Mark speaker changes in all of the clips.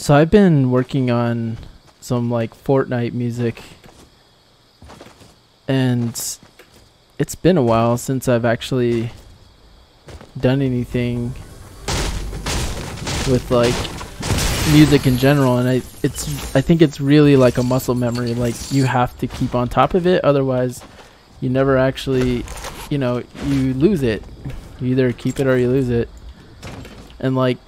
Speaker 1: So I've been working on some like Fortnite music, and it's been a while since I've actually done anything with like music in general, and I think it's really like a muscle memory. Like, you have to keep on top of it, otherwise you never actually, you know, you lose it. You either keep it or you lose it. And like,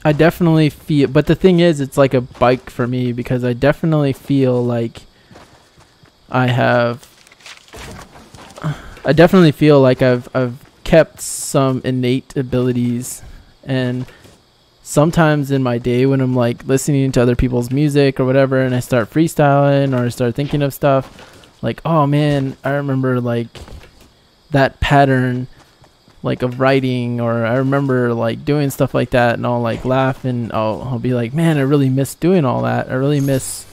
Speaker 1: I definitely feel, but the thing is, it's like a bike for me, because I definitely feel like I've kept some innate abilities. And sometimes in my day, when I'm like listening to other people's music or whatever, and I start freestyling or I start thinking of stuff, like, oh man, I remember like that pattern like of writing, or I remember like doing stuff like that, and I'll like laugh, and I'll be like, man, I really miss doing all that. I really miss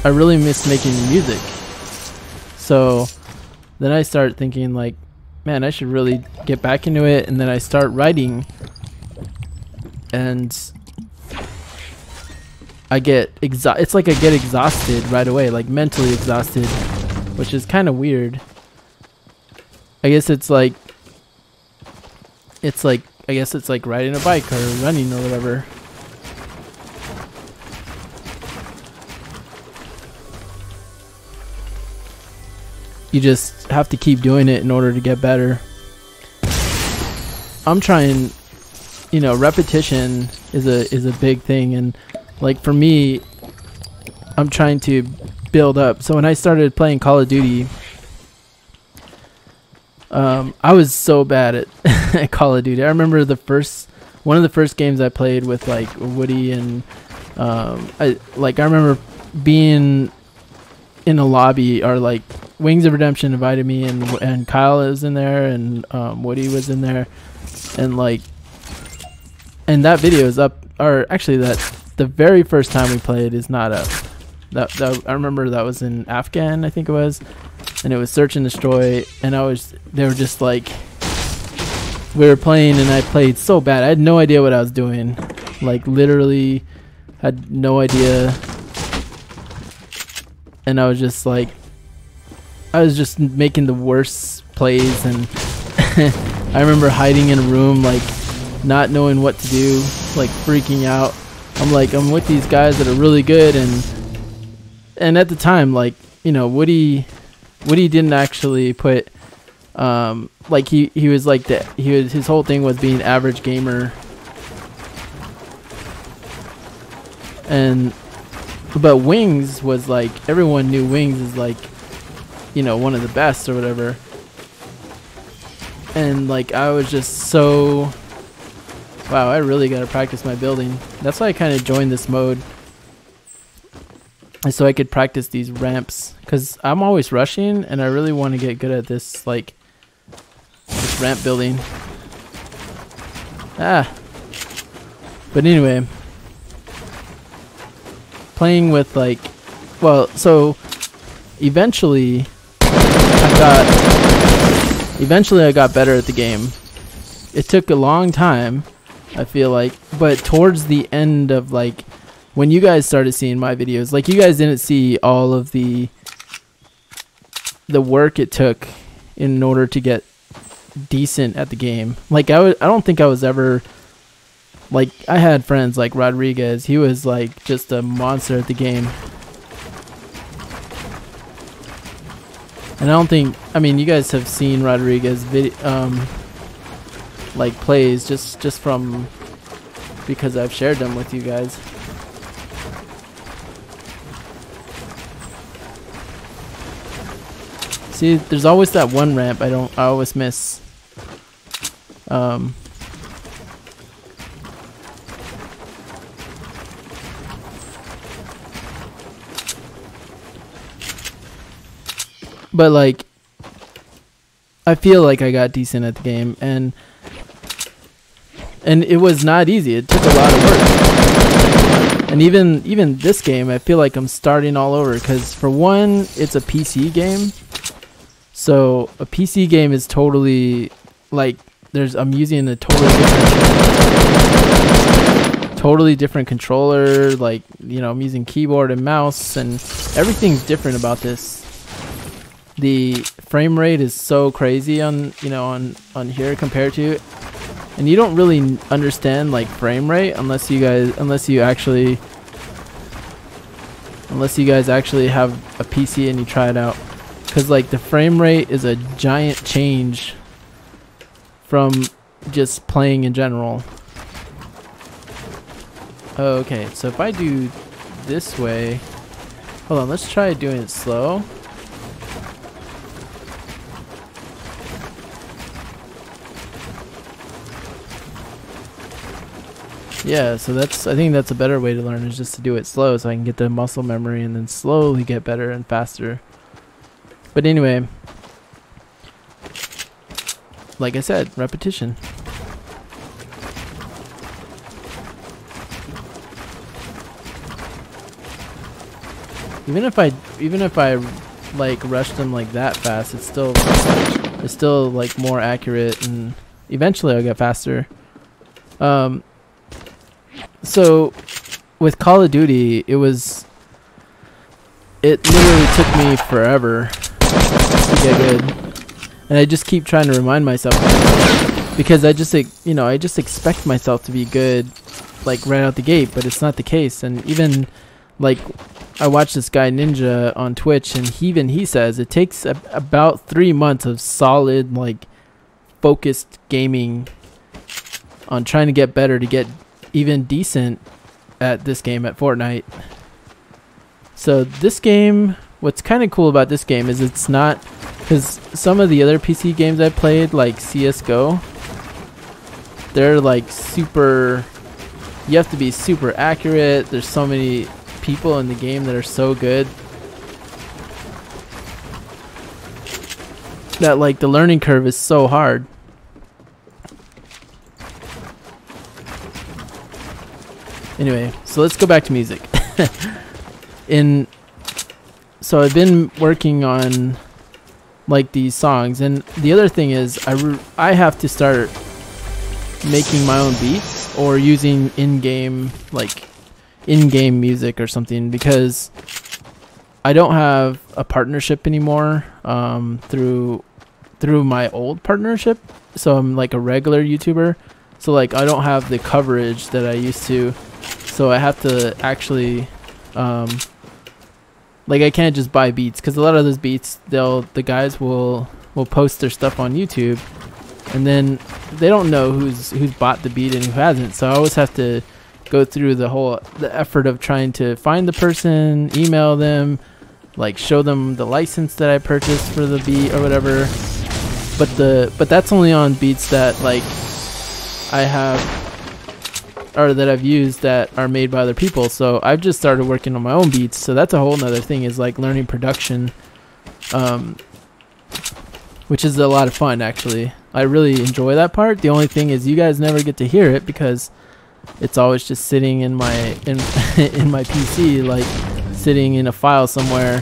Speaker 1: making music. So then I start thinking like, man, I should really get back into it. And then I start writing, and I get it's like I get exhausted right away, like mentally exhausted, which is kind of weird. I guess it's like riding a bike or running or whatever. You just have to keep doing it in order to get better. I'm trying, you know, repetition is a big thing, and like for me, I'm trying to build up. So when I started playing Call of Duty, I was so bad at Call of Duty. I remember one of the first games I played with like Woody, and I remember being in a lobby, or like Wings of Redemption invited me, and Kyle was in there, and Woody was in there, and like, and that video is up, or actually that the very first time we played is not up. That I remember that was in Afghan, I think it was, and it was Search and Destroy, and they were just like, we were playing, and I played so bad. I had no idea what I was doing, like literally had no idea, and I was just like, I was just making the worst plays, and I remember hiding in a room, like not knowing what to do, like freaking out. I'm with these guys that are really good, and at the time, like, you know, Woody didn't actually put like he was like his whole thing was being average gamer, but Wings was like, everyone knew Wings is like, you know, one of the best or whatever. And like, I was just so, wow, I really got to practice my building. That's why I kind of joined this mode, so I could practice these ramps, because I'm always rushing, and I really want to get good at this, like this ramp building. But anyway, playing with like, well, so eventually I got better at the game. It took a long time, I feel like, but towards the end of like, when you guys started seeing my videos, like, you guys didn't see all of the work it took in order to get decent at the game. Like, I don't think I was ever, like, I had friends like Rodriguez. He was like just a monster at the game. And I don't think, I mean, you guys have seen Rodriguez like plays just from, because I've shared them with you guys. See, there's always that one ramp I always miss. But like, I feel like I got decent at the game, and it was not easy. It took a lot of work. And even this game, I feel like I'm starting all over, because for one, it's a PC game. So a PC game is totally like, I'm using a totally different totally different controller, like, you know, I'm using keyboard and mouse, and everything's different about this. The frame rate is so crazy on, you know, on here compared to, and you don't really understand like frame rate unless you guys actually have a PC and you try it out, because like the frame rate is a giant change from just playing in general. Okay, so if I do this way, hold on, let's try doing it slow. Yeah, so I think that's a better way to learn, is just to do it slow so I can get the muscle memory and then slowly get better and faster. But anyway, like I said, repetition. Even if I like rushed them like that fast, it's still like more accurate, and eventually I'll get faster. So with Call of Duty, it literally took me forever to get good, and I just keep trying to remind myself, because I just expect myself to be good like right out the gate, but it's not the case. And even like I watched this guy Ninja on Twitch, and he says it takes about 3 months of solid like focused gaming on trying to get better to get even decent at this game, at Fortnite. So this game, what's kind of cool about this game is it's not, because some of the other PC games I played, like CSGO, they're like super, you have to be super accurate. There's so many people in the game that are so good that like the learning curve is so hard. Anyway, so let's go back to music. So I've been working on like these songs, and the other thing is I have to start making my own beats or using in-game music or something, because I don't have a partnership anymore through my old partnership. So I'm like a regular YouTuber, so like I don't have the coverage that I used to. So I have to actually, like I can't just buy beats, because a lot of those beats, the guys will post their stuff on YouTube, and then they don't know who's bought the beat and who hasn't. So I always have to go through the effort of trying to find the person, email them, like show them the license that I purchased for the beat or whatever. But that's only on beats that like I have, or that I've used that are made by other people. So I've just started working on my own beats. So that's a whole nother thing, is like learning production, which is a lot of fun actually. I really enjoy that part. The only thing is you guys never get to hear it, because it's always just sitting in my in my PC, like sitting in a file somewhere,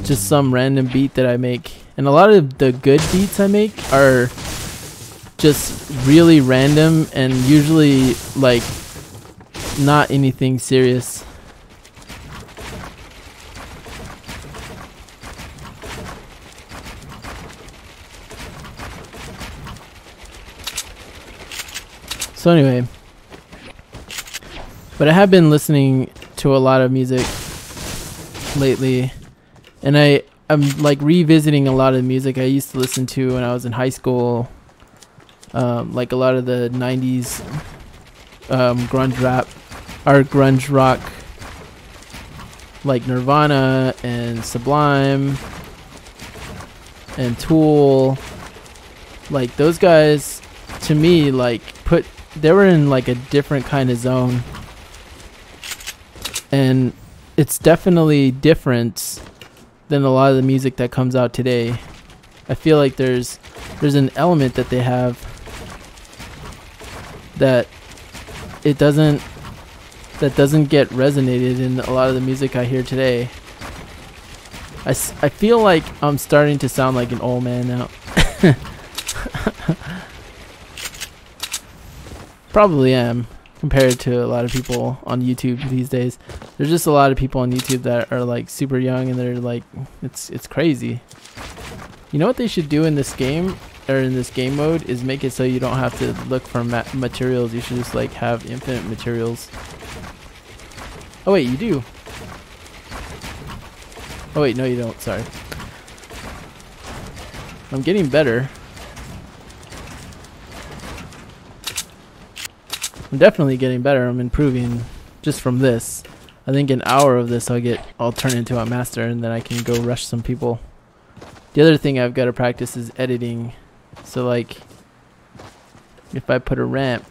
Speaker 1: just some random beat that I make. And a lot of the good beats I make are just really random, and usually like not anything serious. So anyway, but I have been listening to a lot of music lately, and I'm like revisiting a lot of music I used to listen to when I was in high school. Like a lot of the 90s grunge rap or grunge rock, like Nirvana and Sublime and Tool. Like those guys, to me, like they were in like a different kind of zone, and it's definitely different than a lot of the music that comes out today. I feel like there's an element that they have that doesn't get resonated in a lot of the music I hear today. I feel like I'm starting to sound like an old man now. Probably am, compared to a lot of people on YouTube these days. There's just a lot of people on YouTube that are like super young, and they're like, it's crazy. You know what they should do in this game, or in this game mode, is make it so you don't have to look for materials. You should just like have infinite materials. Oh wait, you do. Oh wait, no you don't, sorry. I'm getting better. I'm definitely getting better. I'm improving just from this. I think an hour of this I'll turn into a master, and then I can go rush some people. The other thing I've got to practice is editing. So like, if I put a ramp,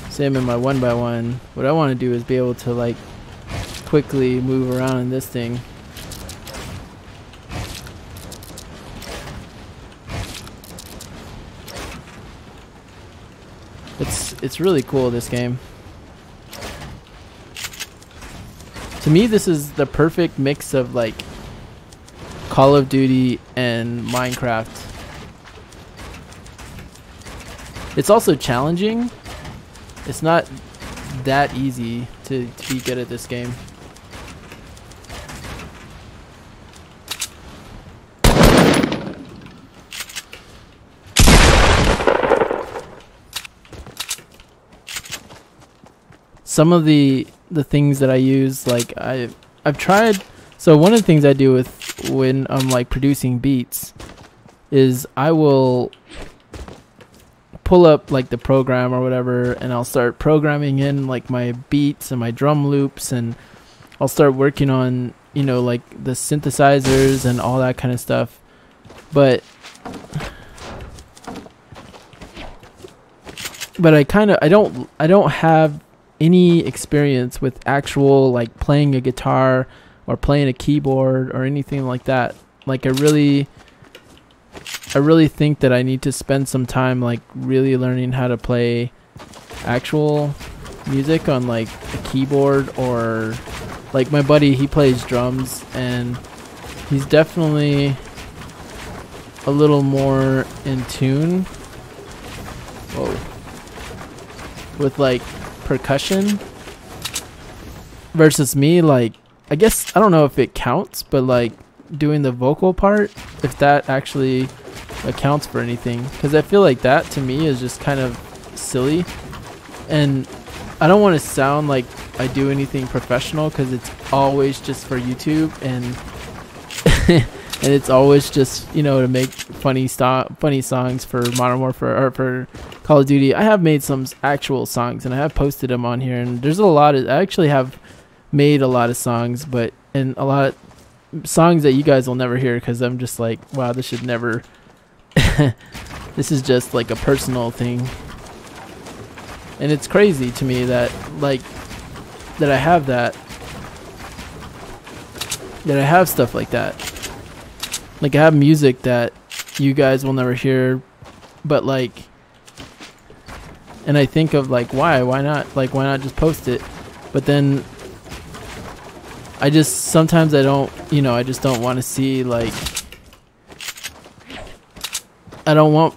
Speaker 1: say I'm in my 1x1, what I want to do is be able to like quickly move around in this thing. It's really cool, this game. To me, this is the perfect mix of like Call of Duty and Minecraft. It's also challenging. It's not that easy to be good at this game. Some of the things that I use, like I've tried. So one of the things I do with when I'm like producing beats is I will pull up like the program or whatever, and I'll start programming in like my beats and my drum loops, and I'll start working on, you know, like the synthesizers and all that kind of stuff. But I don't have any experience with actual like playing a guitar or playing a keyboard or anything like that. Like I really think that I need to spend some time like really learning how to play actual music on like a keyboard, or like my buddy, he plays drums and he's definitely a little more in tune, with like percussion versus me. Like, I guess I don't know if it counts, but like doing the vocal part, if that actually accounts for anything, because I feel like that to me is just kind of silly, and I don't want to sound like I do anything professional, because it's always just for YouTube, and and it's always just, you know, to make funny songs for Modern Warfare or for Call of Duty. I have made some actual songs, and I have posted them on here, and there's a lot of, I actually have made a lot of songs, and a lot of songs that you guys will never hear, because I'm just like, wow, this should never this is just like a personal thing. And it's crazy to me that like that I have stuff like that. Like I have music that you guys will never hear, but like, and I think of like, why not? Like, why not just post it? But then I just, sometimes I don't, you know, I just don't want to see like,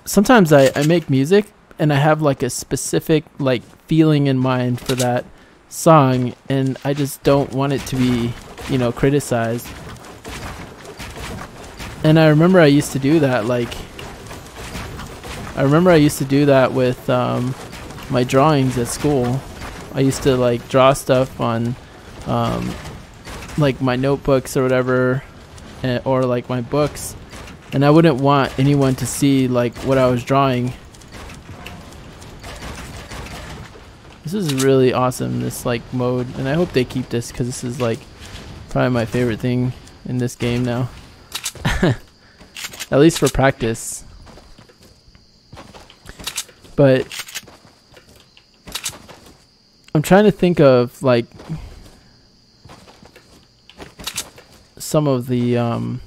Speaker 1: sometimes I make music and I have like a specific like feeling in mind for that song, and I just don't want it to be, you know, criticized. And I remember I used to do that, like, with my drawings at school. I used to like draw stuff on like my notebooks or whatever, or like my books, and I wouldn't want anyone to see like what I was drawing. This is really awesome, this like mode, and I hope they keep this, because this is like probably my favorite thing in this game now. At least for practice. But I'm trying to think of like some of the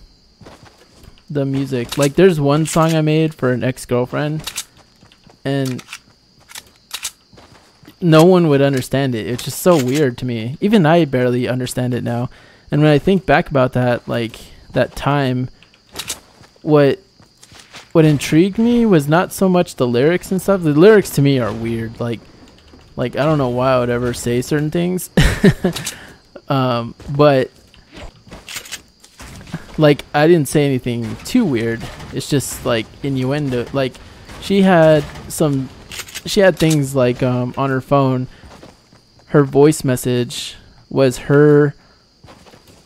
Speaker 1: music. Like there's one song I made for an ex-girlfriend, and no one would understand it. It's just so weird to me. Even I barely understand it now. And when I think back about that, like that time, what what intrigued me was not so much the lyrics and stuff. The lyrics to me are weird. Like I don't know why I would ever say certain things. But like I didn't say anything too weird. It's just like innuendo. Like she had things like on her phone. Her voice message was her,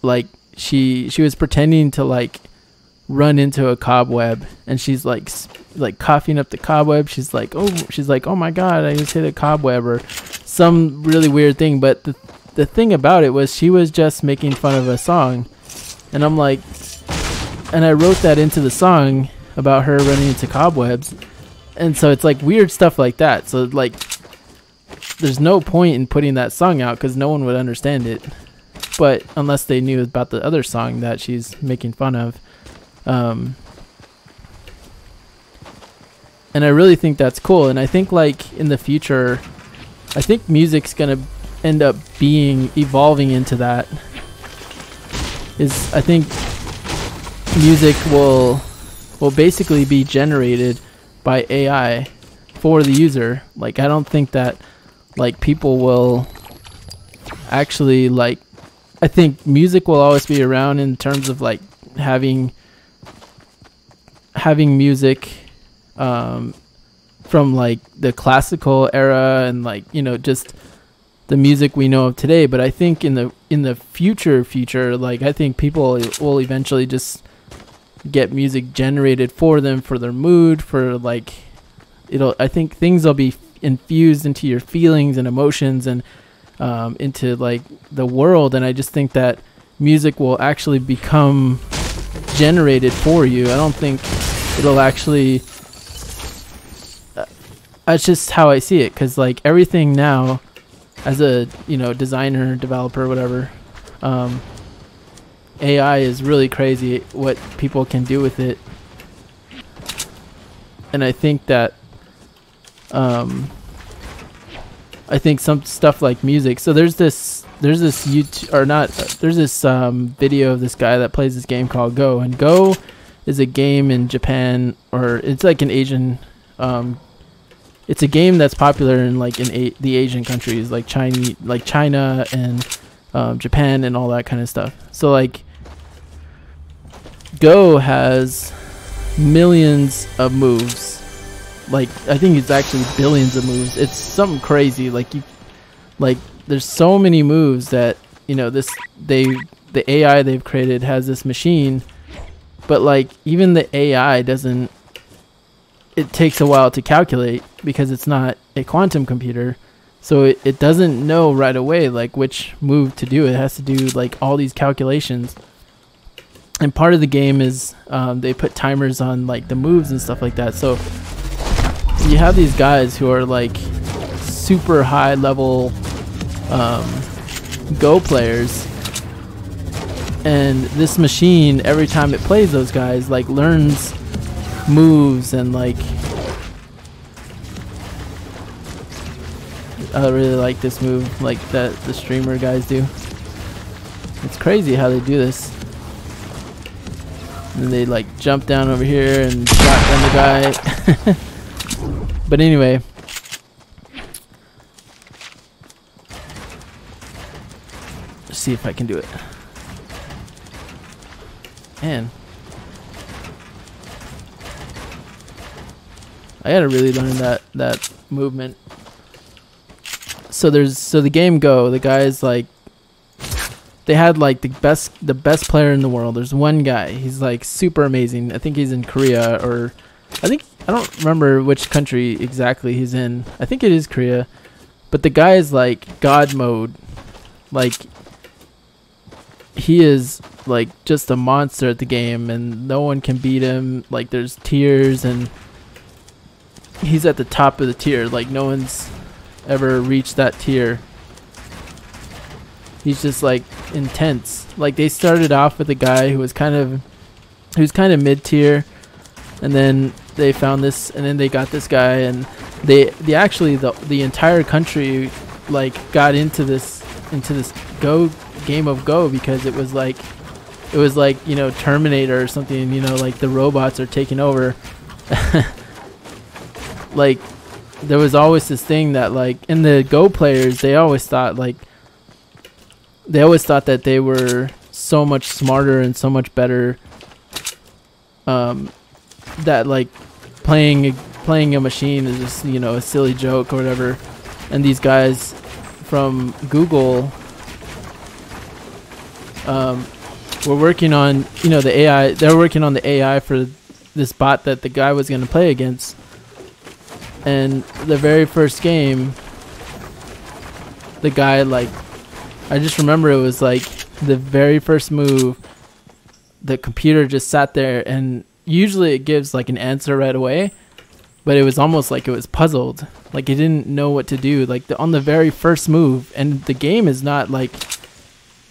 Speaker 1: like she was pretending to like run into a cobweb, and she's like coughing up the cobweb. She's like, oh my god, I just hit a cobweb, or some really weird thing. But the thing about it was she was just making fun of a song, and I'm like, and I wrote that into the song about her running into cobwebs. And so it's like weird stuff like that. So like there's no point in putting that song out because no one would understand it, but unless they knew about the other song that she's making fun of. And I really think that's cool. And I think like in the future, I think music's gonna end up evolving into that. I think music will basically be generated by AI for the user. Like I don't think that like people will actually like, I think music will always be around in terms of like having music from like the classical era and like, you know, just the music we know of today. But I think in the future, like I think people will eventually just get music generated for them, for their mood, for like I think things will be infused into your feelings and emotions and into like the world. And I just think that music will actually become generated for you. I don't think it'll actually that's just how I see it, because like everything now as a, you know, designer, developer, whatever, AI is really crazy what people can do with it. And I think that I think some stuff like music, so there's this YouTube, or not, there's this video of this guy that plays this game called Go, and Go is a game in Japan, or it's like an Asian it's a game that's popular in like the Asian countries like China and Japan and all that kind of stuff. So like Go has millions of moves. Like I think it's actually billions of moves. It's something crazy. Like there's so many moves that, you know, the AI they've created has this machine, but like even the AI doesn't, it takes a while to calculate because it's not a quantum computer. So it doesn't know right away like which move to do. It has to do like all these calculations. And part of the game is they put timers on like the moves and stuff like that. So you have these guys who are like super high level Go players, and this machine, every time it plays those guys, like learns moves. And like I really like this move like that the streamer guys do. It's crazy how they do this. And they like jump down over here and shotgun the guy. But anyway, let's see if I can do it. Man, I gotta really learn that movement. So the game Go, the guys like, they had like the best player in the world. There's one guy, he's like super amazing. I think he's in Korea, or I don't remember which country exactly he's in. I think it is Korea. But the guy is like God mode. Like he is like just a monster at the game, and no one can beat him. Like there's tiers, and he's at the top of the tier. Like no one's ever reached that tier. He's just like intense. Like they started off with a guy who was kind of mid-tier, and then they found this, and then they got this guy, and they actually the entire country like got into this Go game of Go because it was like, you know, Terminator or something, you know, like the robots are taking over. like there was always this thing that like in the Go players, they always thought that they were so much smarter and so much better, that like playing a machine is just, you know, a silly joke or whatever. And these guys from Google were working on, you know, the AI. They're working on the AI for this bot that the guy was going to play against. And the very first game, the guy, like, I just remember it was like the very first move, the computer just sat there, and usually it gives like an answer right away, but it was almost like it was puzzled, like it didn't know what to do, like on the very first move. And the game is not like,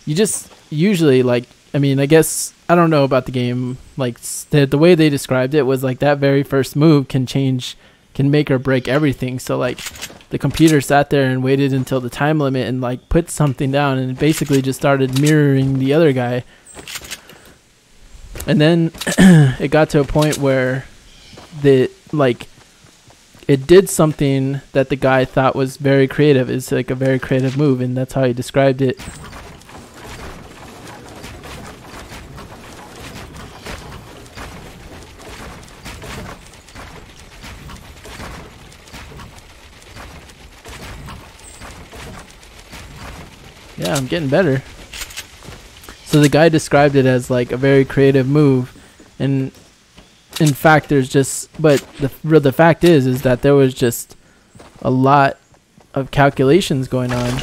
Speaker 1: you just usually, like, I mean, I guess I don't know about the game, like the way they described it was like that very first move can make or break everything. So like the computer sat there and waited until the time limit and like put something down, and basically just started mirroring the other guy. And then it got to a point where it did something that the guy thought was very creative. It's like a very creative move, and that's how he described it. Yeah, I'm getting better. So the guy described it as like a very creative move, and in fact the fact is that there was just a lot of calculations going on.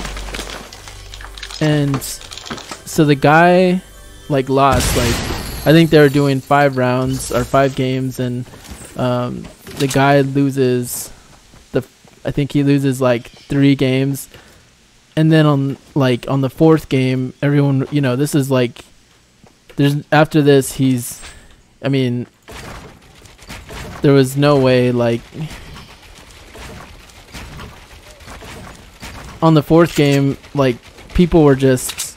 Speaker 1: And so the guy like lost, like I think they were doing 5 rounds or 5 games, and the guy loses I think he loses like 3 games. And then on the 4th game, everyone, you know, this is like, after this, I mean, there was no way, like, on the 4th game, like, people were just,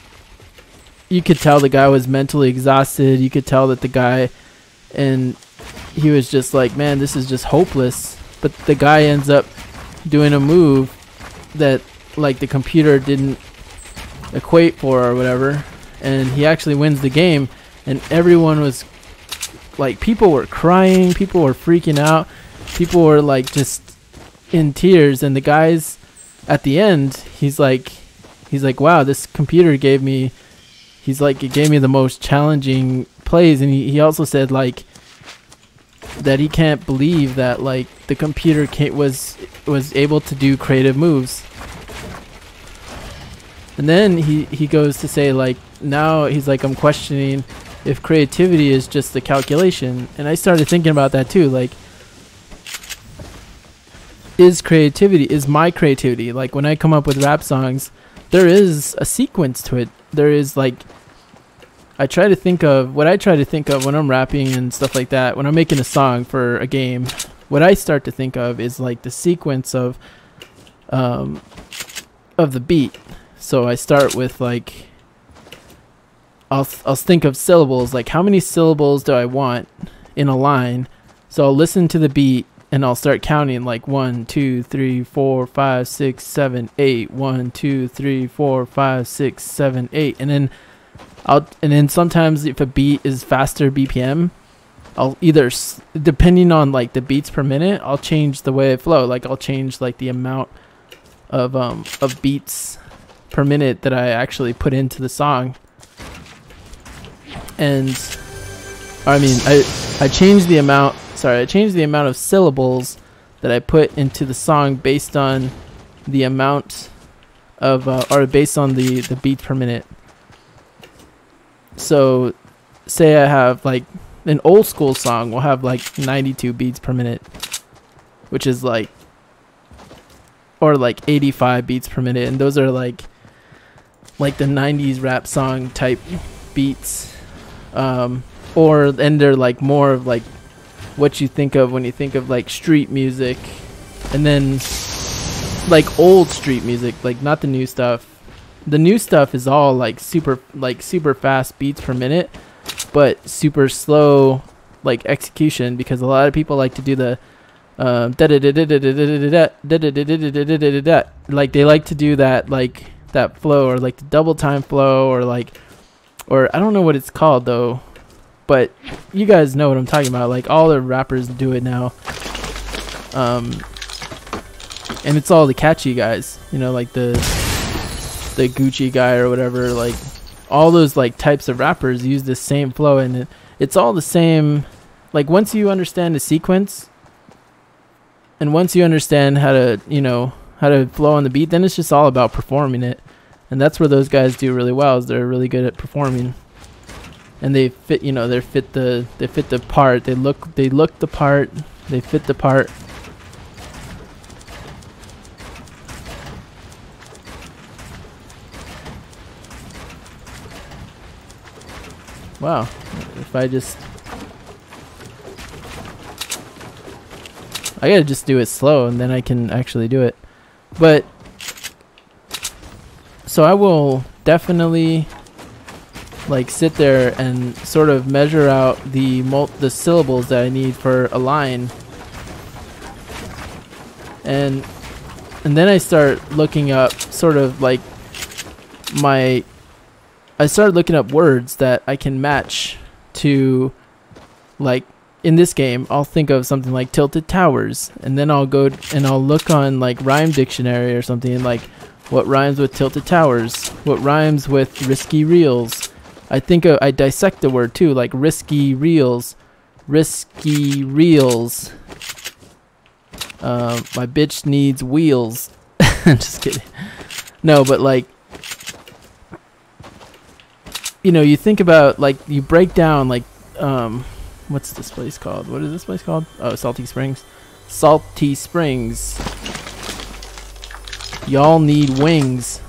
Speaker 1: you could tell the guy was mentally exhausted. You could tell that the guy, and he was just like, man, this is just hopeless. But the guy ends up doing a move that, like, the computer didn't equate for or whatever, and he actually wins the game. And everyone was like, people were crying, people were freaking out, people were like just in tears. And the guys at the end, he's like, wow, this computer gave me, it gave me the most challenging plays. And he also said like that he can't believe that like the computer was able to do creative moves. And then he goes to say, like, now he's like, I'm questioning if creativity is just the calculation. And I started thinking about that too. Like, is my creativity, like when I come up with rap songs, there is a sequence to it. There is like, what I try to think of when I'm rapping and stuff like that, when I'm making a song for a game, what I start to think of is like the sequence of the beat. So I start with like, I'll think of syllables, like how many syllables do I want in a line. So I'll listen to the beat and I'll start counting like 1, 2, 3, 4, 5, 6, 7, 8. 1, 2, 3, 4, 5, 6, 7, 8. And then sometimes if a beat is faster BPM, I'll either, depending on like the beats per minute, I'll change the way it flow. Like I'll change like the amount of beats per minute that I actually put into the song. And I mean, I changed the amount of syllables that I put into the song based on the amount of or based on the beat per minute. So say I have like an old school song will have like 92 beats per minute, which is like, or like 85 beats per minute, and those are like the 90s rap song type beats, and they're like more of like what you think of when you think of like street music, and then like old street music, like not the new stuff. The new stuff is all like super fast beats per minute, but super slow like execution, because a lot of people like to do the like they like to do that, like that flow, or like the double time flow, or like, or I don't know what it's called though, but you guys know what I'm talking about. Like all the rappers do it now, and it's all the catchy guys, you know, like the Gucci guy or whatever. Like all those like types of rappers use the same flow, and it's all the same. Like once you understand the sequence, and once you understand how to, you know, how to flow on the beat, then it's just all about performing it. And that's where those guys do really well, is they're really good at performing. And they fit, you know, they fit the part. They look the part. They fit the part. Wow. If I just, I gotta just do it slow, and then I can actually do it. But so I will definitely like sit there and sort of measure out the syllables that I need for a line, and then I start looking up sort of like I started looking up words that I can match to, like in this game, I'll think of something like tilted towers, and then I'll go and I'll look on like Rhyme Dictionary or something, like what rhymes with tilted towers, what rhymes with risky reels. I dissect the word too, like risky reels. My bitch needs wheels. Just kidding. No, but like, you know, you think about, like, you break down like what's this place called? What is this place called? Oh, Salty Springs. Salty Springs. Y'all need wings.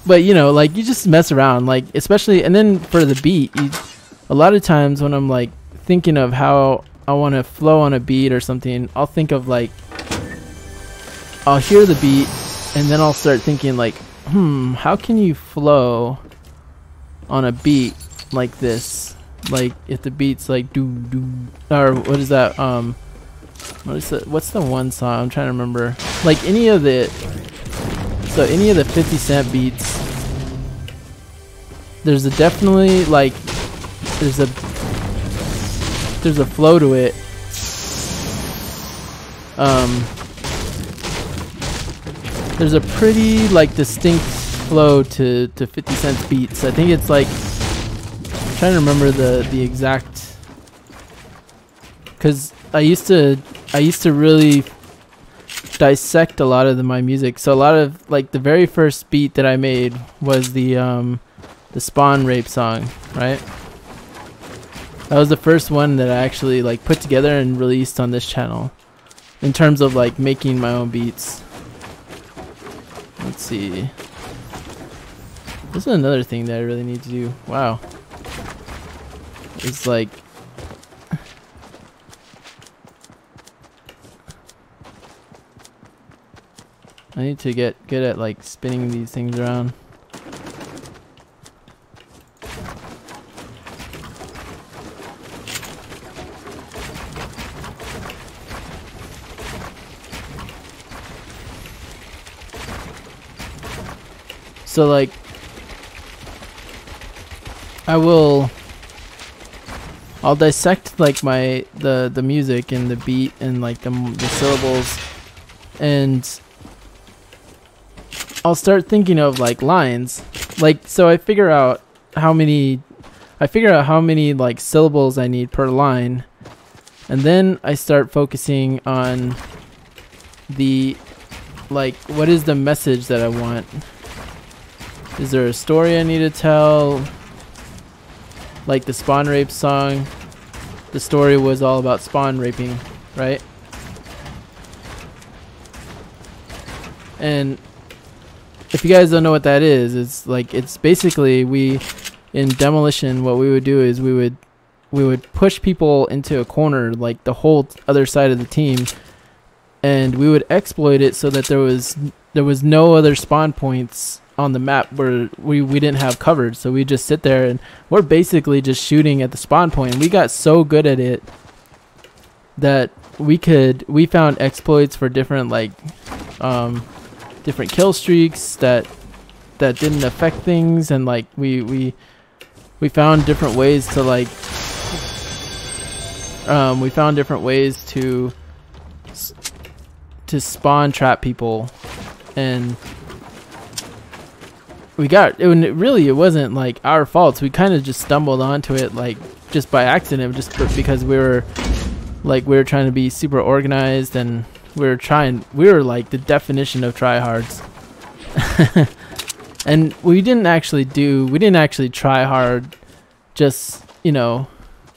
Speaker 1: But, you know, like, you just mess around, like, especially, and then for the beat, a lot of times when I'm, like, thinking of how I want to flow on a beat or something, I'll think of, like, I'll hear the beat, and then I'll start thinking, like, how can you flow on a beat like this? Like if the beat's like do do, or what is that? What's the one song? I'm trying to remember. Like any of the 50 Cent beats. There's a definitely like there's a flow to it. There's a pretty like distinct flow to 50 Cent's beats. I think it's like, I'm trying to remember the exact, because I used to really dissect a lot of my music. So a lot of like the very first beat that I made was the Spawn Rape song, right? That was the first one that I actually like put together and released on this channel in terms of like making my own beats. Let's see. This is another thing that I really need to do. Wow. It's like, I need to get good at like spinning these things around. So like, I'll dissect like the music and the beat and like the syllables, and I'll start thinking of like lines. Like, so I figure out how many like syllables I need per line, and then I start focusing on the, like, what is the message that I want? Is there a story I need to tell? Like the Spawn Rape song, the story was all about spawn raping, right? And if you guys don't know what that is, it's like, it's basically, in Demolition, what we would do is we would push people into a corner, like the whole other side of the team, and we would exploit it so that there was no other spawn points on the map where we didn't have covered, so we just sit there and we're basically just shooting at the spawn point. We got so good at it that we found exploits for different like different kill streaks that didn't affect things, and like we found different ways to like to spawn trap people, and it wasn't like our faults. We kind of just stumbled onto it like just by accident, just because we were trying to be super organized, and we were like the definition of tryhards. And we didn't actually try hard, just, you know,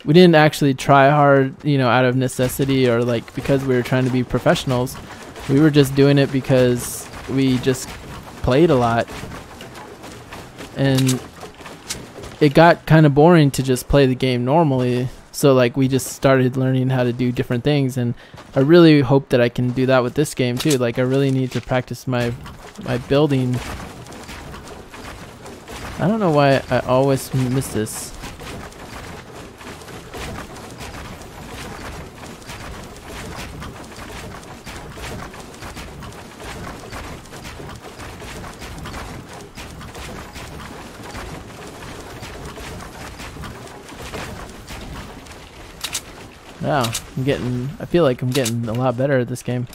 Speaker 1: we didn't actually try hard, you know, out of necessity or like because we were trying to be professionals. We were just doing it because we just played a lot, and it got kind of boring to just play the game normally. So like we just started learning how to do different things, and I really hope that I can do that with this game too. Like I really need to practice my building. I don't know why I always miss this. Wow, I feel like I'm getting a lot better at this game.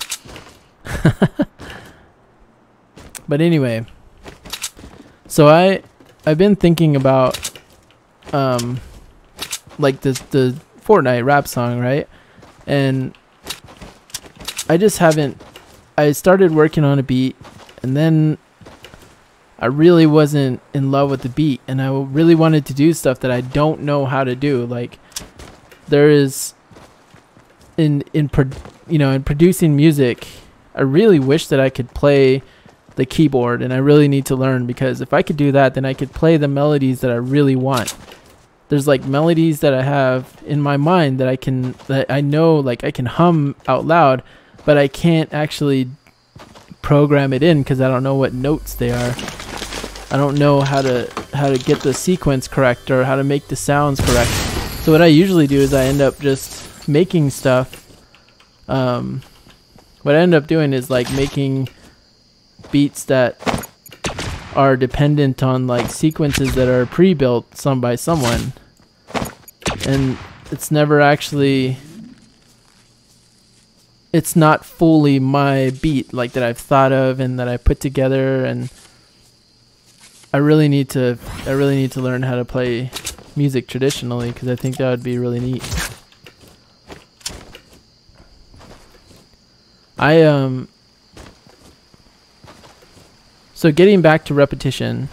Speaker 1: But anyway, so I've been thinking about like the Fortnite rap song, right? And I started working on a beat, and then I really wasn't in love with the beat, and I really wanted to do stuff that I don't know how to do. Like there is in producing music, I really wish that I could play the keyboard, and I really need to learn, because if I could do that, then I could play the melodies that I really want. There's like melodies that I have in my mind that I know, like I can hum out loud, but I can't actually program it in because I don't know what notes they are. I don't know how to get the sequence correct or how to make the sounds correct. So what I usually do is I end up just making stuff. What I end up doing is like making beats that are dependent on like sequences that are pre-built by someone, and it's not fully my beat like that I've thought of and that I put together. And I really need to learn how to play music traditionally, because I think that would be really neat. So getting back to repetition,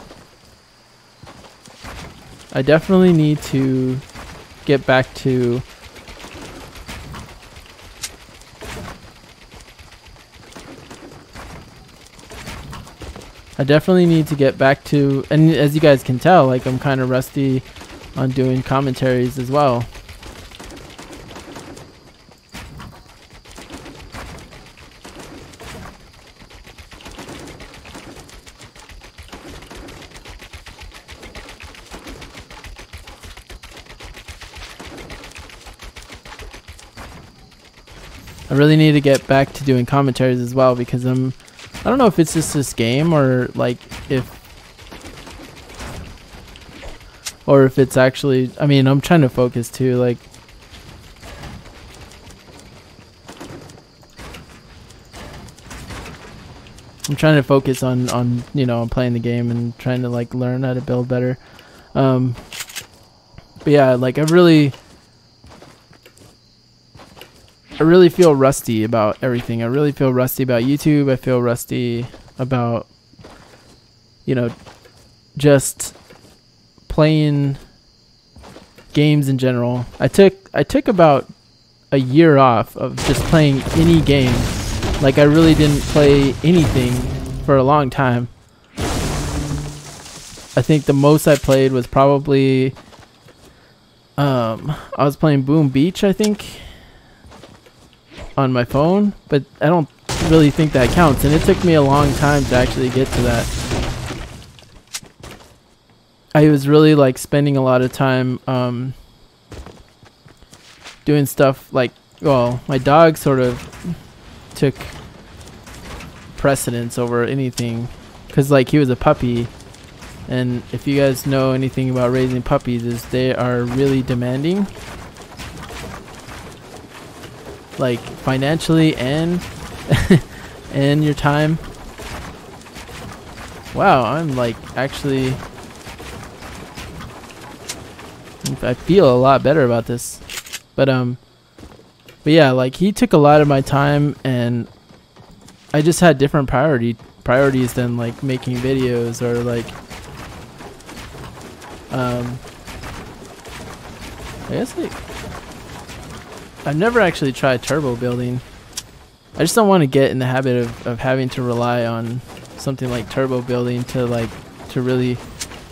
Speaker 1: I definitely need to get back to and as you guys can tell, like I'm kind of rusty on doing commentaries as well. I really need to get back to doing commentaries as well, because I don't know if it's just this game or if it's actually, I mean, I'm trying to focus too, like I'm trying to focus on you know, playing the game and trying to like learn how to build better. But yeah, like I really feel rusty about everything. I really feel rusty about YouTube. I feel rusty about, you know, just playing games in general. I took about a year off of just playing any game. Like I really didn't play anything for a long time. I think the most I played was probably I was playing Boom Beach, I think, on my phone, but I don't really think that counts, and it took me a long time to actually get to that. I was really like spending a lot of time doing stuff like, well, my dog sort of took precedence over anything, because like he was a puppy, and if you guys know anything about raising puppies, is they are really demanding, like financially and and your time. Wow, I'm like actually, I feel a lot better about this. But yeah, like he took a lot of my time, and I just had different priorities than like making videos or like I guess like I've never actually tried turbo building. I just don't want to get in the habit of having to rely on something like turbo building to really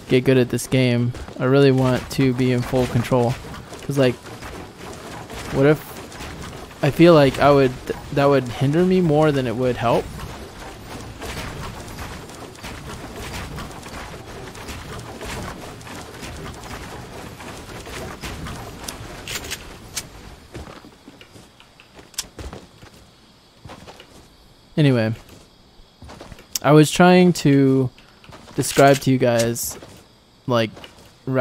Speaker 1: get good at this game. I really want to be in full control, because like, what if I feel like that would hinder me more than it would help. Anyway, I was trying to describe to you guys like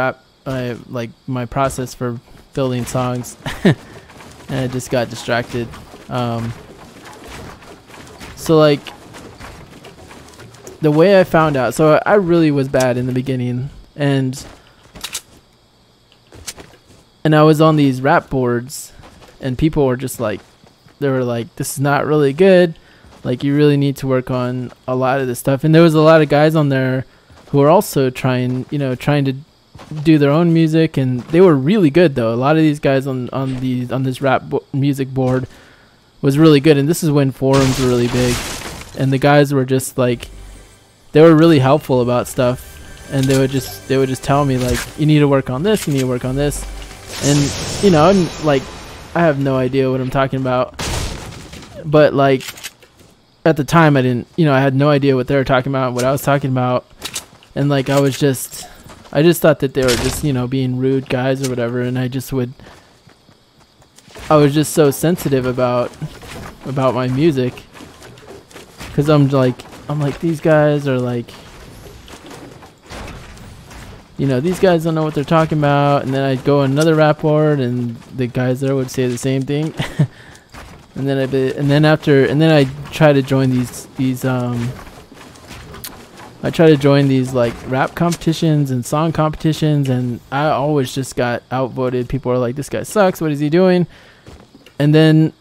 Speaker 1: like my process for building songs and I just got distracted. So like the way I found out, so I really was bad in the beginning, and I was on these rap boards, and people were just like, they were like, this is not really good. Like, you really need to work on a lot of this stuff. And there was a lot of guys on there who were also trying to do their own music, and they were really good though. A lot of these guys on this music board was really good. And this is when forums were really big, and the guys were just like, they were really helpful about stuff, and they would just tell me like, you need to work on this, you need to work on this. And you know, and like, I have no idea what I'm talking about, but like at the time I didn't, I had no idea what they were talking about, what I was talking about. And like, I just thought that they were just, being rude guys or whatever. And I was just so sensitive about my music, because I'm like, these guys are like, these guys don't know what they're talking about. And then I'd go on another rap board, and the guys there would say the same thing. And then I try to join these like rap competitions and song competitions, and I always just got outvoted. People are like, this guy sucks, what is he doing? And then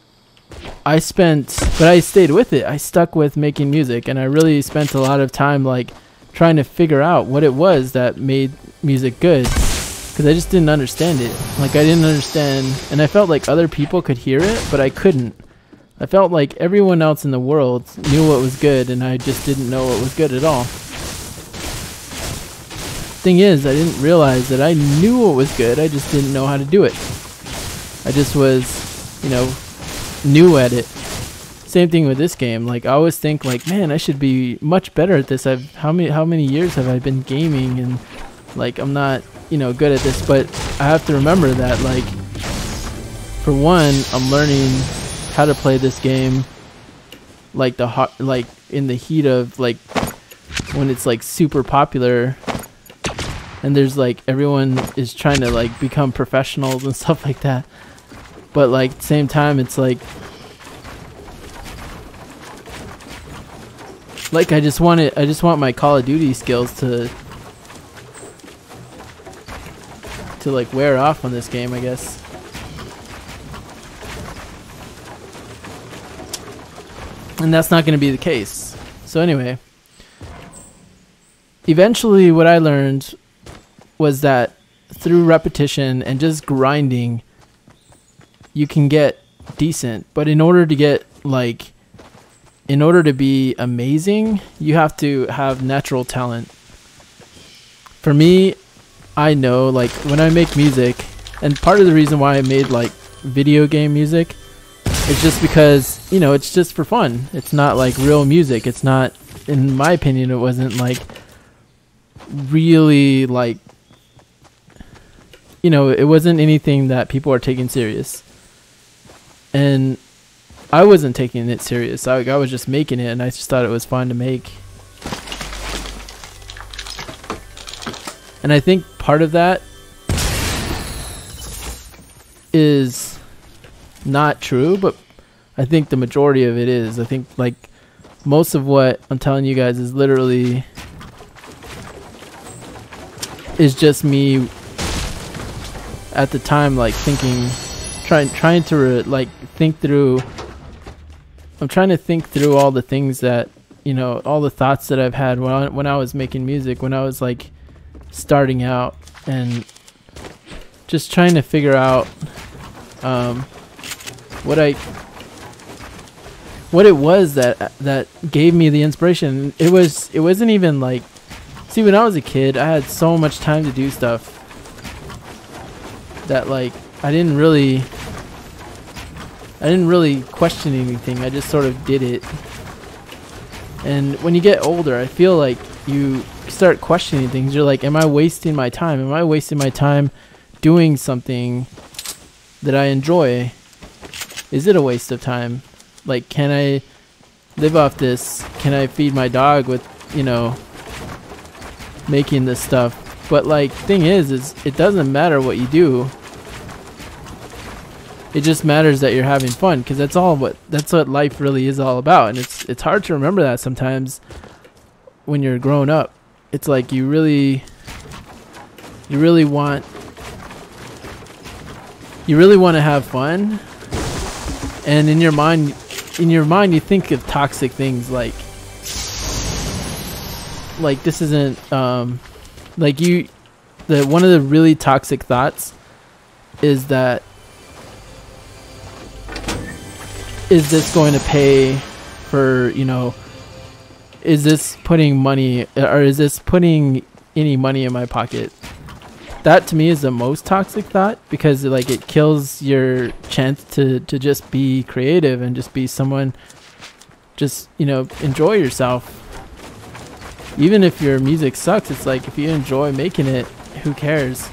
Speaker 1: I stayed with it. I stuck with making music, and I really spent a lot of time like trying to figure out what it was that made music good, because I just didn't understand it. Like, I didn't understand, and I felt like other people could hear it, but I couldn't. I felt like everyone else in the world knew what was good, and I just didn't know what was good at all. Thing is, I didn't realize that I knew what was good, I just didn't know how to do it. I just was, new at it. Same thing with this game. Like, I always think like, man, I should be much better at this. How many years have I been gaming, and like, I'm not, good at this. But I have to remember that, like, for one, I'm learning how to play this game like in the heat of like when it's like super popular, and there's like, everyone is trying to like become professionals and stuff like that. But like, at the same time, it's like I just want my Call of Duty skills to like wear off on this game, I guess. And that's not going to be the case. So anyway, eventually what I learned was that through repetition and just grinding, you can get decent. But in order to be amazing, you have to have natural talent. For me, I know, like, when I make music, and part of the reason why I made like video game music, it's just because, it's just for fun. It's not like real music. It's not, in my opinion, it wasn't like really like you know, it wasn't anything that people are taking serious. And I wasn't taking it serious. I was just making it, and I just thought it was fun to make. And I think part of that is not true, but I think the majority of it is. I think like most of what I'm telling you guys is literally is just me at the time, like thinking, trying to like think through. I'm trying to think through all the things that, you know, all the thoughts that I've had when I was making music, when I was like starting out, and just trying to figure out what it was that gave me the inspiration. It wasn't even like, see, when I was a kid, I had so much time to do stuff that like I didn't really question anything. I just sort of did it. And when you get older, I feel like you start questioning things. You're like, am I wasting my time? Am I wasting my time doing something that I enjoy? Is it a waste of time? Like, can I live off this? Can I feed my dog with, you know, making this stuff? But like, thing is it doesn't matter what you do. It just matters that you're having fun, because that's what life really is all about. And it's hard to remember that sometimes when you're grown up. It's like you really want to have fun, and in your mind you think of toxic things like this isn't like one of the really toxic thoughts is that, is this going to pay for, you know, is this putting money, or is this putting any money in my pocket? That to me is the most toxic thought, because like it kills your chance to just be creative and just be someone, just, you know, enjoy yourself. Even if your music sucks, it's like, if you enjoy making it, who cares?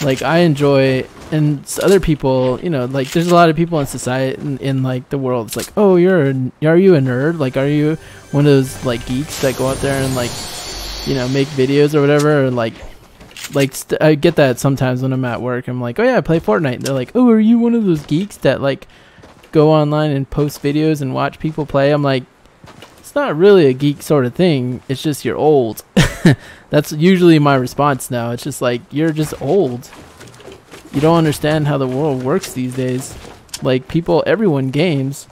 Speaker 1: Like, I enjoy, and other people, you know, like there's a lot of people in society, in like the world, it's like, oh, are you a nerd? Like, are you one of those like geeks that go out there and like, you know, make videos or whatever? Or like I get that sometimes when I'm at work. I'm like, oh yeah, I play Fortnite. And they're like, oh, are you one of those geeks that like go online and post videos and watch people play? I'm like, it's not really a geek sort of thing. It's just you're old. That's usually my response now. It's just like, you're just old. You don't understand how the world works these days. Like, everyone games.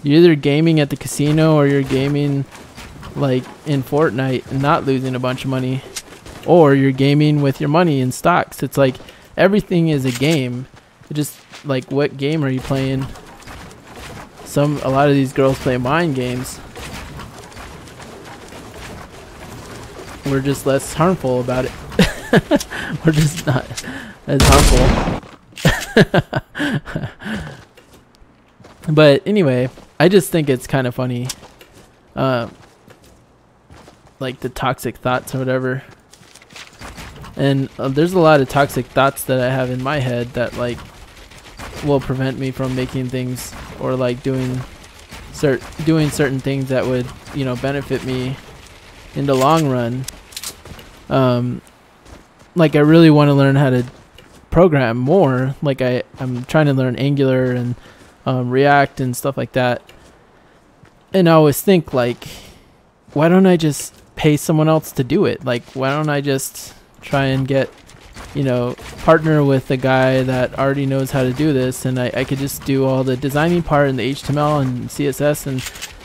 Speaker 1: You're either gaming at the casino, or you're gaming like in Fortnite and not losing a bunch of money, or you're gaming with your money in stocks. It's like everything is a game. It just, like, what game are you playing? A lot of these girls play mind games. We're just less harmful about it. We're just not as harmful. But anyway, I just think it's kind of funny, like the toxic thoughts or whatever. And there's a lot of toxic thoughts that I have in my head that like will prevent me from making things, or like doing certain things that would, you know, benefit me in the long run. Like, I really want to learn how to program more. Like, I'm trying to learn Angular and React and stuff like that. And I always think, like, why don't I just pay someone else to do it? Like, why don't I just try and get, you know, partner with a guy that already knows how to do this, and I could just do all the designing part and the HTML and CSS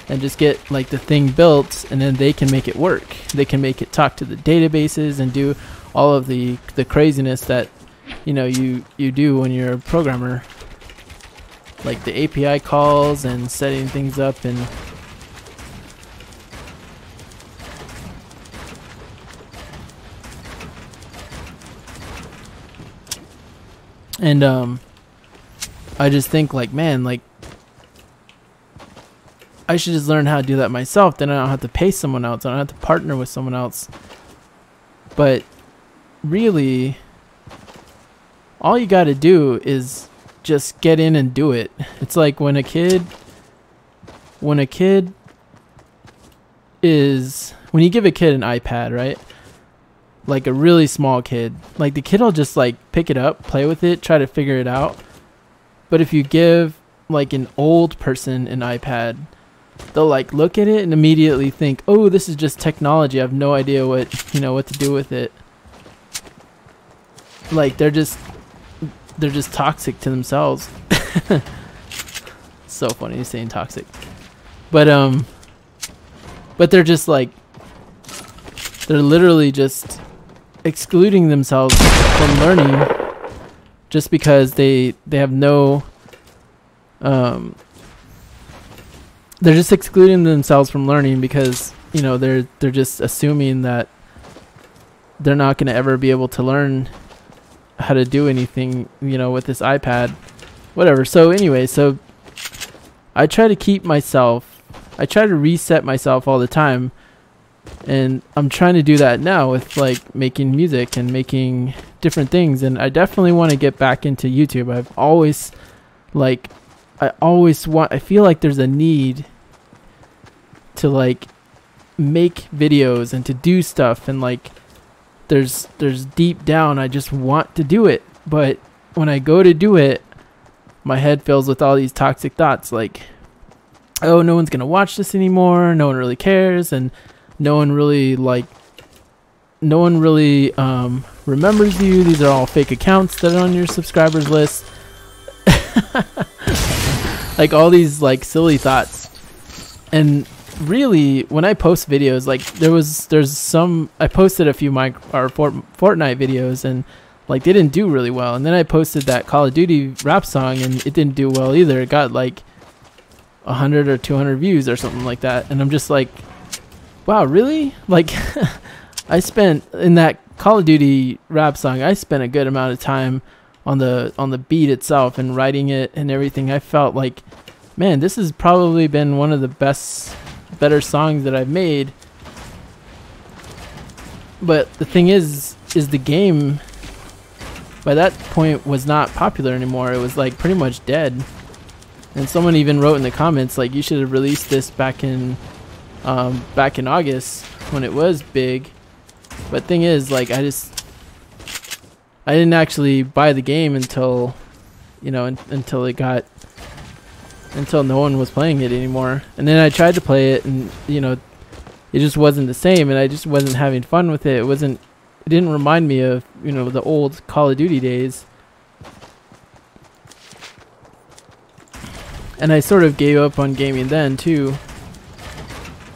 Speaker 1: and just get like the thing built, and then they can make it work. They can make it talk to the databases and do all of the craziness that, you know, you do when you're a programmer, like the API calls and setting things up. And I just think, like, man, like, I should just learn how to do that myself. Then I don't have to pay someone else. I don't have to partner with someone else. But really, all you got to do is just get in and do it. It's like when you give a kid an iPad, right? Like a really small kid, like the kid will just like pick it up, play with it, try to figure it out. But if you give like an old person an iPad, they'll like look at it and immediately think, oh, this is just technology. I have no idea what to do with it. Like they're just toxic to themselves. So funny saying toxic. But they're just like, they're literally just excluding themselves from learning just because they have no they're just excluding themselves from learning because they're just assuming that they're not going to ever be able to learn how to do anything with this iPad, whatever. So anyway, so I try to reset myself all the time, and I'm trying to do that now with like making music and making different things. And I definitely want to get back into YouTube. I feel like there's a need to like make videos and to do stuff, and like there's deep down I just want to do it, but when I go to do it, my head fills with all these toxic thoughts like, oh, no one's gonna watch this anymore, no one really cares, and no one really remembers you. These are all fake accounts that are on your subscribers list. Like all these like silly thoughts. And really, when I post videos, like I posted a few Fortnite videos, and like they didn't do really well. And then I posted that Call of Duty rap song, and it didn't do well either. It got like 100 or 200 views or something like that. And I'm just like, wow, really? Like I spent in that Call of Duty rap song, I spent a good amount of time on the beat itself and writing it and everything. I felt like, man, this has probably been one of the better songs that I've made. But the thing is the game by that point was not popular anymore. It was like pretty much dead. And someone even wrote in the comments like, you should have released this back in August when it was big. But thing is, like, I didn't actually buy the game until until no one was playing it anymore. And then I tried to play it, and it just wasn't the same, and I just wasn't having fun with it. It didn't remind me of the old Call of Duty days. And I sort of gave up on gaming then too,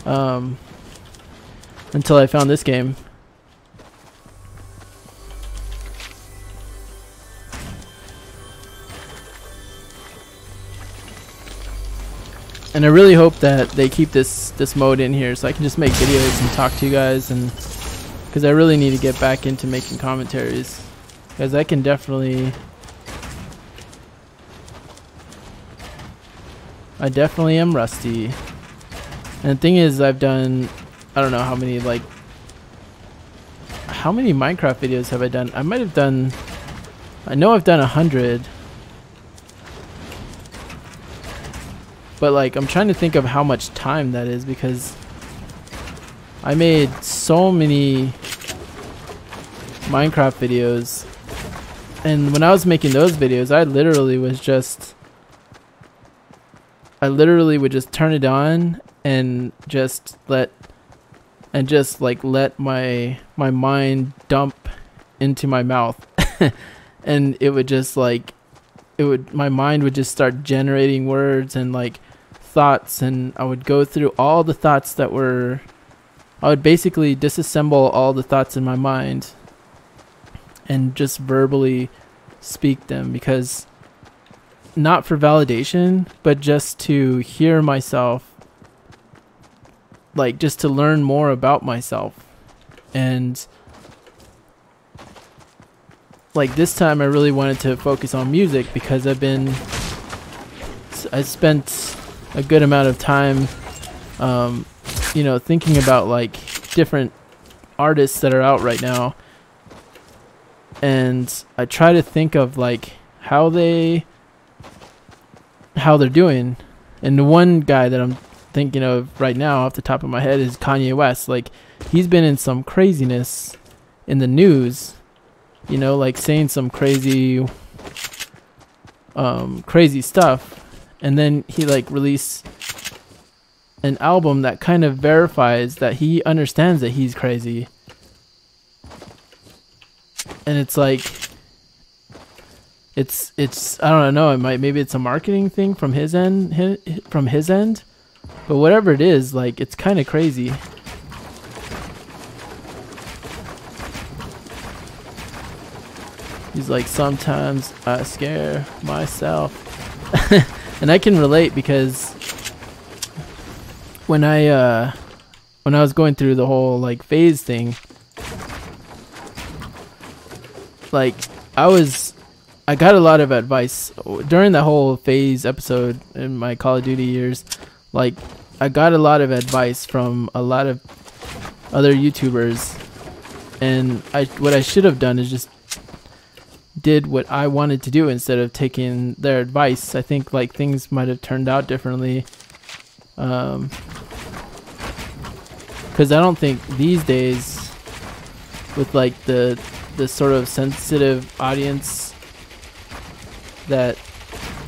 Speaker 1: until I found this game. And I really hope that they keep this mode in here so I can just make videos and talk to you guys, and because I really need to get back into making commentaries, because I can definitely am rusty. And the thing is, I've done, I don't know how many Minecraft videos have I done? I know I've done 100. But like, I'm trying to think of how much time that is, because I made so many Minecraft videos, and when I was making those videos, I literally would just turn it on and just let my mind dump into my mouth. And it would just like, my mind would just start generating words and like thoughts, and I would go through all the thoughts I would basically disassemble all the thoughts in my mind and just verbally speak them, because not for validation, but just to hear myself, like just to learn more about myself. And like this time I really wanted to focus on music, because I spent a good amount of time thinking about like different artists that are out right now, and I try to think of like how they're doing. And the one guy that I'm thinking of right now off the top of my head is Kanye West. Like, he's been in some craziness in the news, you know, like saying some crazy stuff, and then he like released an album that kind of verifies that he understands that he's crazy. And it's like, it's I don't know, maybe it's a marketing thing from his end, but whatever it is, like, it's kind of crazy. He's like, sometimes I scare myself. And I can relate, because when I was going through the whole like phase thing, like I got a lot of advice during the whole phase episode in my Call of Duty years. Like, I got a lot of advice from a lot of other YouTubers, and what I should have done is just did what I wanted to do instead of taking their advice. I think like things might have turned out differently, because I don't think these days, with like the sort of sensitive audience that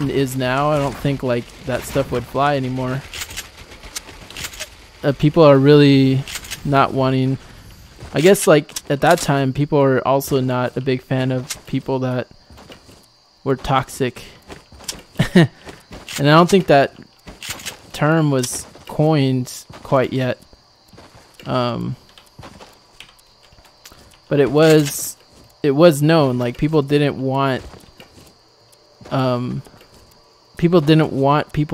Speaker 1: is now, I don't think like that stuff would fly anymore. People are really not wanting, I guess, like at that time people were also not a big fan of people that were toxic. And I don't think that term was coined quite yet, but it was known. Like, people didn't want people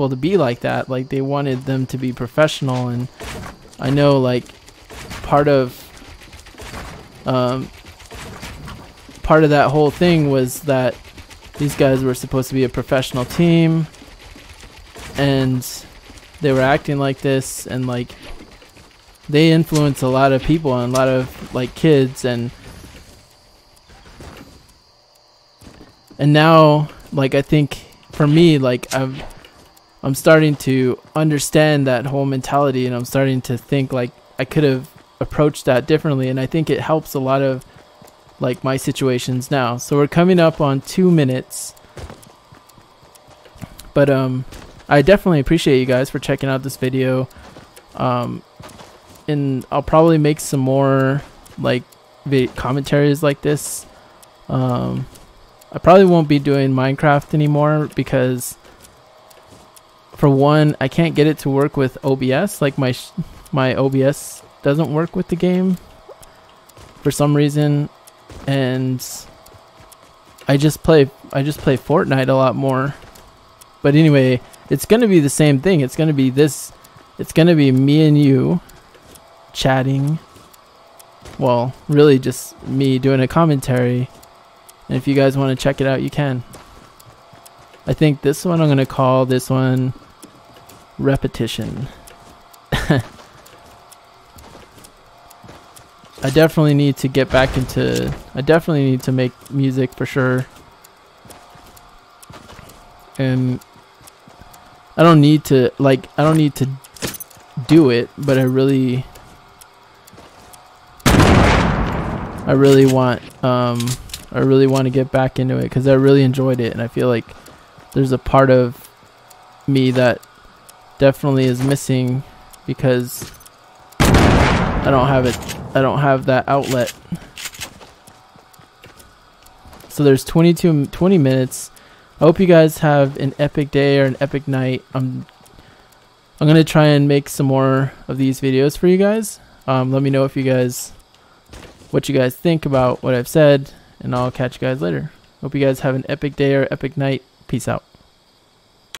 Speaker 1: to be like that. Like, they wanted them to be professional. And I know like part of that whole thing was that these guys were supposed to be a professional team, and they were acting like this, and like they influence a lot of people and a lot of like kids, and now like I think for me, like I'm starting to understand that whole mentality, and I'm starting to think like I could have approached that differently, and I think it helps a lot of like my situations now. So we're coming up on 2 minutes, but I definitely appreciate you guys for checking out this video, and I'll probably make some more like commentaries like this. I probably won't be doing Minecraft anymore, because for one, I can't get it to work with OBS. Like my OBS doesn't work with the game for some reason, and I just play Fortnite a lot more. But anyway, it's gonna be the same thing. It's gonna be me and you chatting. Well, really just me doing a commentary, and if you guys want to check it out, you can. I think this one I'm gonna call this one Repetition. I definitely need to get back into, I definitely need to make music for sure. And I don't need to do it, but I really want to get back into it, because I really enjoyed it, and I feel like there's a part of me that definitely is missing, because I don't have that outlet. So there's 20 minutes. I hope you guys have an epic day or an epic night. I'm gonna try and make some more of these videos for you guys. Let me know what you guys think about what I've said, and I'll catch you guys later. Hope you guys have an epic day or epic night. Peace out.